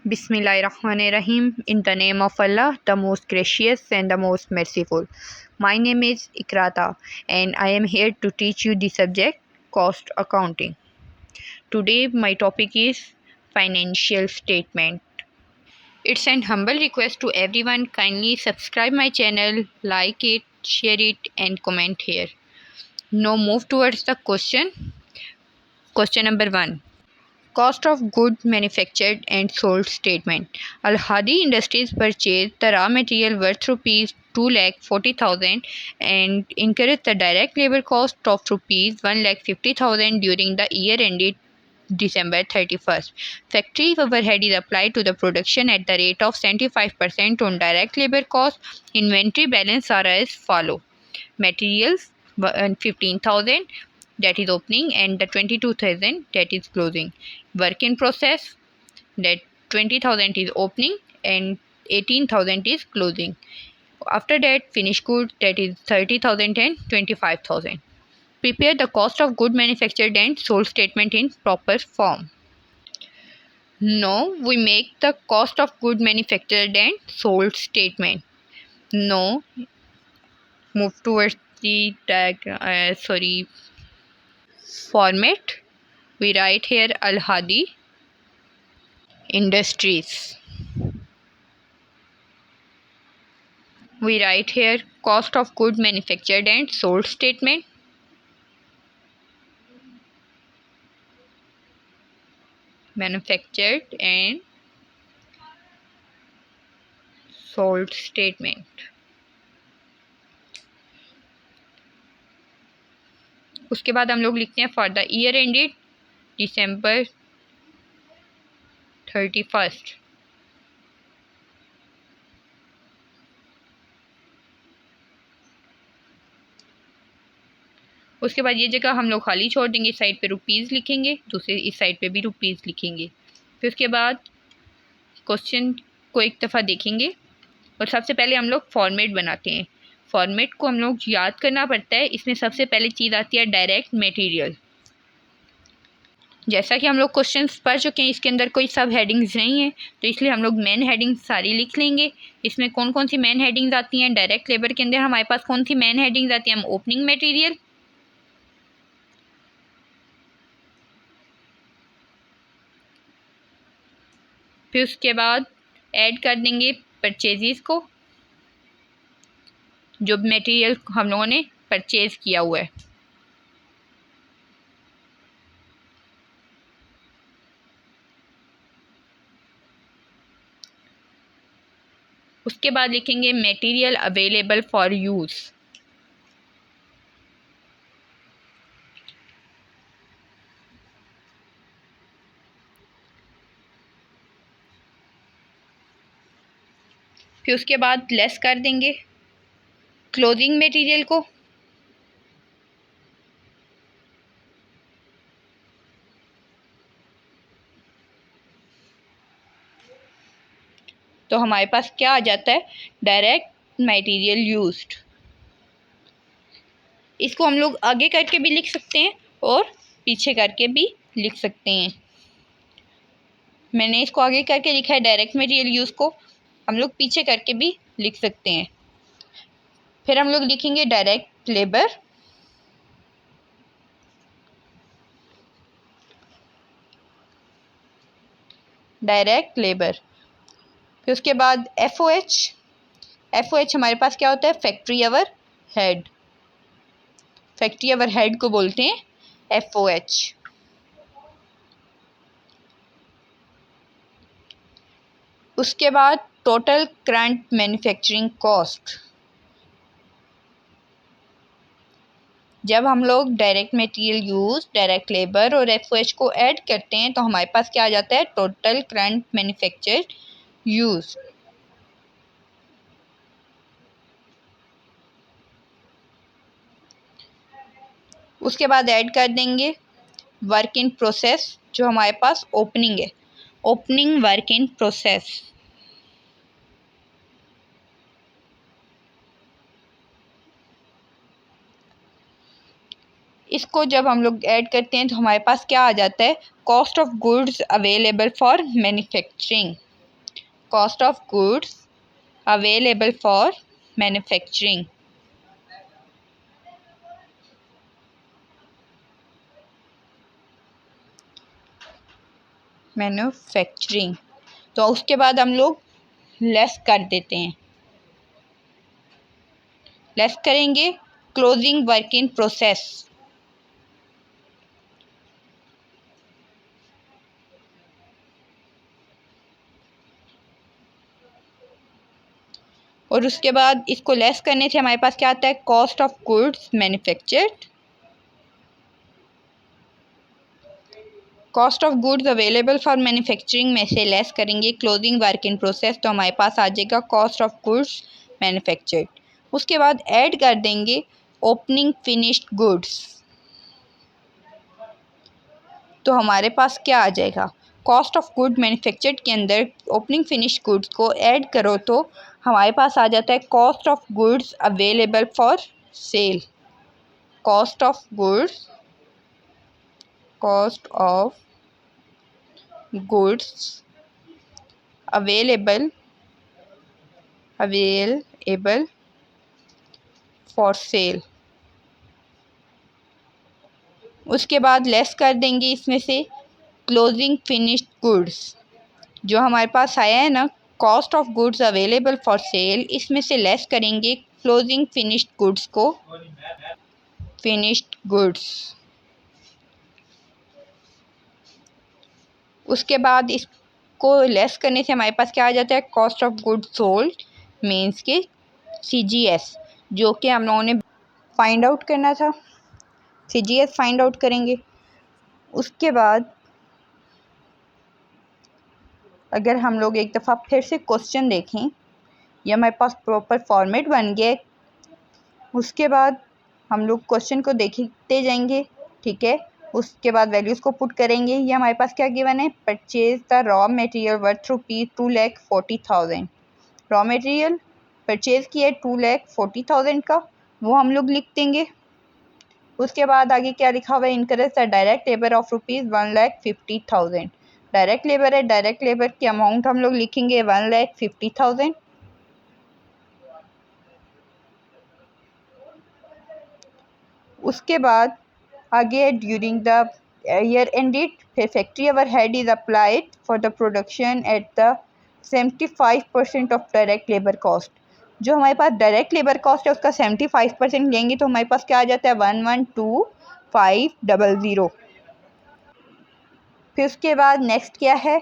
Bismillahirrahmanirrahim. In the name of Allah, the most gracious and the most merciful. My name is Ikrata and I am here to teach you the subject cost accounting. Today my topic is financial statement. It's an humble request to everyone, kindly subscribe my channel, like it, share it and comment here. Now move towards the question. Question number 1. Cost of goods manufactured and sold statement. Al Hadi Industries purchased the raw material worth rupees 2,40,000 and incurred the direct labor cost of rupees 1,50,000 during the year ended December 31st. Factory overhead is applied to the production at the rate of 75% on direct labor cost. Inventory balance are as follow. Materials 15,000, that is opening, and the 22,000, that is closing. Work in process, that 20,000 is opening and 18,000 is closing. After that, finished good, that is 30,000 and 25,000. Prepare the cost of good manufactured and sold statement in proper form. Now we make the cost of good manufactured and sold statement. Now move towards the format. We write here Al Hadi Industries. We write here cost of good manufactured and sold statement. Manufactured and sold statement. उसके बाद हम लोग लिखते हैं for the year ended December 31st. उसके बाद ये जगह हम लोग खाली छोड़ देंगे, इस साइड पे रुपीज़ लिखेंगे, दूसरे इस साइड पे भी रुपीज़ लिखेंगे. फिर उसके बाद क्वेश्चन को एक दफ़ा देखेंगे और सबसे पहले हम लोग फॉर्मेट बनाते हैं. फॉर्मेट को हम लोग याद करना पड़ता है. इसमें सबसे पहले चीज़ आती है डायरेक्ट मटेरियल. जैसा कि हम लोग क्वेश्चंस पढ़ चुके हैं, इसके अंदर कोई सब हेडिंग्स नहीं है, तो इसलिए हम लोग मेन हेडिंग्स सारी लिख लेंगे. इसमें कौन कौन सी मेन हेडिंग्स आती हैं? डायरेक्ट लेबर के अंदर हमारे पास कौन सी मेन हेडिंग्स आती हैं? हम ओपनिंग मटेरियल, फिर उसके बाद ऐड कर देंगे परचेजेस को, जो मटेरियल हम लोगों ने परचेज किया हुआ है. उसके बाद लिखेंगे मटेरियल अवेलेबल फॉर यूज़. फिर उसके बाद लेस कर देंगे क्लोजिंग मटेरियल को. तो हमारे पास क्या आ जाता है? Direct material used. इसको हम लोग आगे करके भी लिख सकते हैं और पीछे करके भी लिख सकते हैं. मैंने इसको आगे करके लिखा है डायरेक्ट मटेरियल यूज़ को, हम लोग पीछे करके भी लिख सकते हैं. फिर हम लोग लिखेंगे डायरेक्ट लेबर. Direct labour. फिर उसके बाद FOH. FOH हमारे पास क्या होता है? Factory our head. Factory our head को बोलते हैं FOH. उसके बाद टोटल करंट मैन्युफैक्चरिंग कॉस्ट. जब हम लोग direct material use, direct labour और FOH को ऐड करते हैं तो हमारे पास क्या आ जाता है? Total current manufacture use. उसके बाद ऐड कर देंगे वर्क इन प्रोसेस, जो हमारे पास ओपनिंग है. Opening work in process. इसको जब हम लोग ऐड करते हैं तो हमारे पास क्या आ जाता है? Cost of goods available for manufacturing. Cost of goods available for manufacturing. Manufacturing, तो उसके बाद हम लोग लेस कर देते हैं, लेस करेंगे क्लोजिंग वर्क इन प्रोसेस। और उसके बाद इसको लेस करने से हमारे पास क्या आता है, cost of goods manufactured. Cost of goods available for manufacturing में से लेस करेंगे क्लोजिंग वर्क इन प्रोसेस, तो हमारे पास आ जाएगा कॉस्ट ऑफ गुड्स मैन्युफैक्चर्ड। उसके बाद ऐड कर देंगे ओपनिंग फिनिश्ड गुड्स, तो हमारे पास क्या आ जाएगा, कॉस्ट ऑफ गुड मैन्युफैक्चर्ड के अंदर ओपनिंग फिनिश्ड गुड्स को ऐड करो तो हमारे पास आ जाता है cost of goods available for sale. Cost of goods, cost of goods available for sale. उसके बाद लेस कर देंगे इसमें से क्लोजिंग फिनिश्ड गुड्स, जो हमारे पास आया है ना cost of goods available for sale, इसमें से लेस करेंगे क्लोजिंग फिनिश्ड गुड्स को, फिनिश्ड गुड्स। उसके बाद इसको लेस करने से हमारे पास क्या आ जाता है, cost of goods sold means के CGS, जो कि हम लोगों ने फाइंड आउट करना था, CGS फाइंड आउट करेंगे। उसके बाद अगर हम लोग एक दफ़ा फिर से क्वेश्चन देखें, ये हमारे पास प्रॉपर फॉर्मेट बन गया। उसके बाद हम लोग क्वेश्चन को देखते जाएंगे, ठीक है। उसके बाद वैल्यूज़ को पुट करेंगे। ये हमारे पास क्या गिवन है, purchase the raw material worth ₹2,40,000। Raw material purchase किया है 2,40,000 का, वो हम लोग लिख देंगे। उसके बाद आगे क्या लिखा हुआ है, encourage the direct labour of ₹1,50,000। Direct labour है, डायरेक्ट लेबर की अमाउंट हम लोग लिखेंगे 1,50,000। उसके बाद आगे ड्यूरिंग द ईयर एंडेड, फिर factory overhead is applied for the production at the 75% of direct labour cost. जो हमारे पास डायरेक्ट लेबर कॉस्ट है उसका 75% लेंगे तो हमारे पास क्या आ जाता है, 112500। फिर उसके बाद नेक्स्ट क्या है,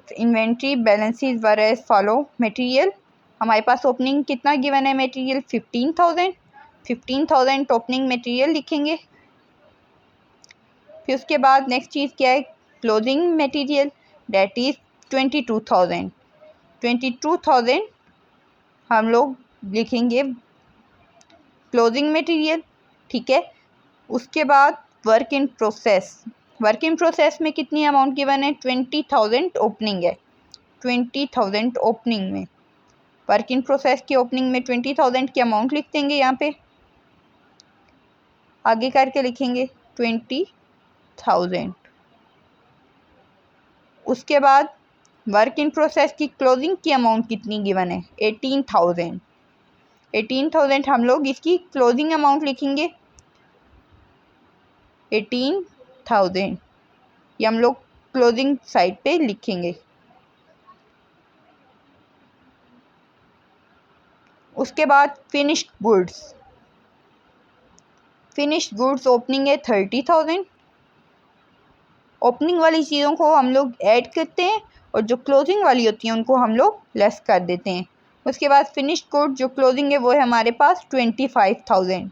inventory balances were as follow. Material हमारे पास ओपनिंग कितना गिवन है, मटेरियल 15,000 ओपनिंग मटेरियल लिखेंगे। फिर उसके बाद नेक्स्ट चीज़ क्या है, क्लोजिंग मटेरियल डेट इज़ 22,000 हम लोग लिखेंगे क्लोजिंग मटेरियल, ठीक है। उसके बाद work in process, work in process में कितनी अमाउंट गिवन है, 20,000 ओपनिंग है। 20,000 ओपनिंग में, वर्क इन प्रोसेस की ओपनिंग में 20,000 की अमाउंट लिख देंगे। यहाँ पे आगे करके लिखेंगे 20,000। उसके बाद वर्क इन प्रोसेस की क्लोजिंग की अमाउंट कितनी गिवन है, 18,000। 18,000 हम लोग इसकी क्लोजिंग अमाउंट लिखेंगे 18,000, ये हम लोग क्लोजिंग साइड पे लिखेंगे। उसके बाद finished goods, finished goods opening है 30,000। ओपनिंग वाली चीज़ों को हम लोग ऐड करते हैं और जो क्लोजिंग वाली होती हैं उनको हम लोग लेस कर देते हैं। उसके बाद फिनिश्ड गुड जो क्लोजिंग है वो है हमारे पास 25,000।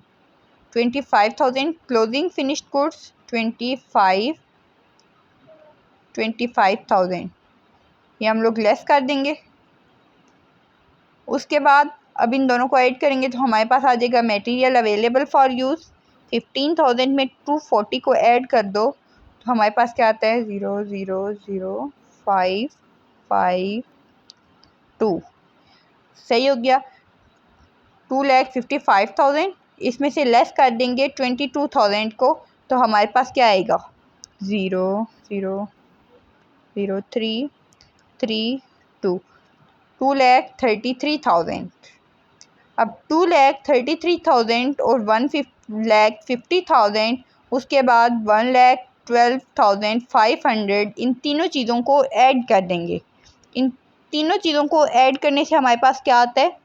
25,000 क्लोजिंग फिनिश्ड गुड्स, 25,000 ये हम लोग लेस कर देंगे। उसके बाद अब इन दोनों को ऐड करेंगे तो हमारे पास आ जाएगा मटेरियल अवेलेबल फॉर यूज़। 15,000 में 240 को ऐड कर दो तो हमारे पास क्या आता है, 0,00552। सही हो गया। 2,55,000 इसमें से लेस कर देंगे 22,000 को तो हमारे पास क्या आएगा, 0,00332। 2,33,000। अब 2,33,000 और 1,50,000, उसके बाद 1,12,500, इन तीनों चीज़ों को ऐड कर देंगे। इन तीनों चीज़ों को ऐड करने से हमारे पास क्या आता है,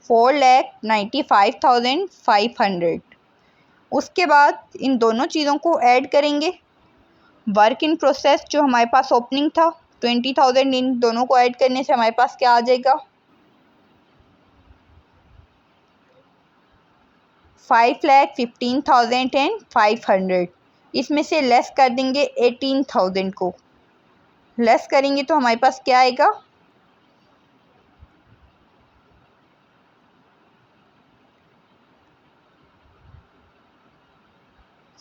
4,95,500। उसके बाद इन दोनों चीज़ों को ऐड करेंगे। वर्क इन प्रोसेस जो हमारे पास ओपनिंग था 20,000, इन दोनों को ऐड करने से हमारे पास क्या आ जाएगा, 5,15,500। इसमें से लेस कर देंगे 18,000 को। लेस करेंगे तो हमारे पास क्या आएगा,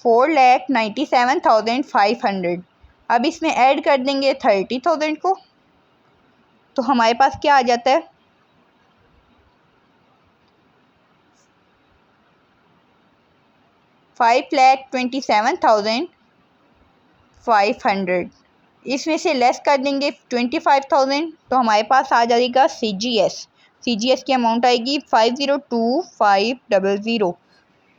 4,97,500। अब इसमें ऐड कर देंगे 30,000 को, तो हमारे पास क्या आ जाता है, 5,27,500। इसमें से लेस कर देंगे 25,000, तो हमारे पास आ जाएगा CGS। CGS की अमाउंट आएगी 5,02,500।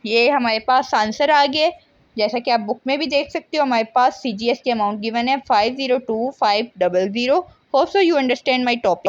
ये हमारे पास आंसर आ गया। जैसा कि आप बुक में भी देख सकते हो, हमारे पास CGS की अमाउंट गिवन है 5,02,500। Hope so you understand my topic.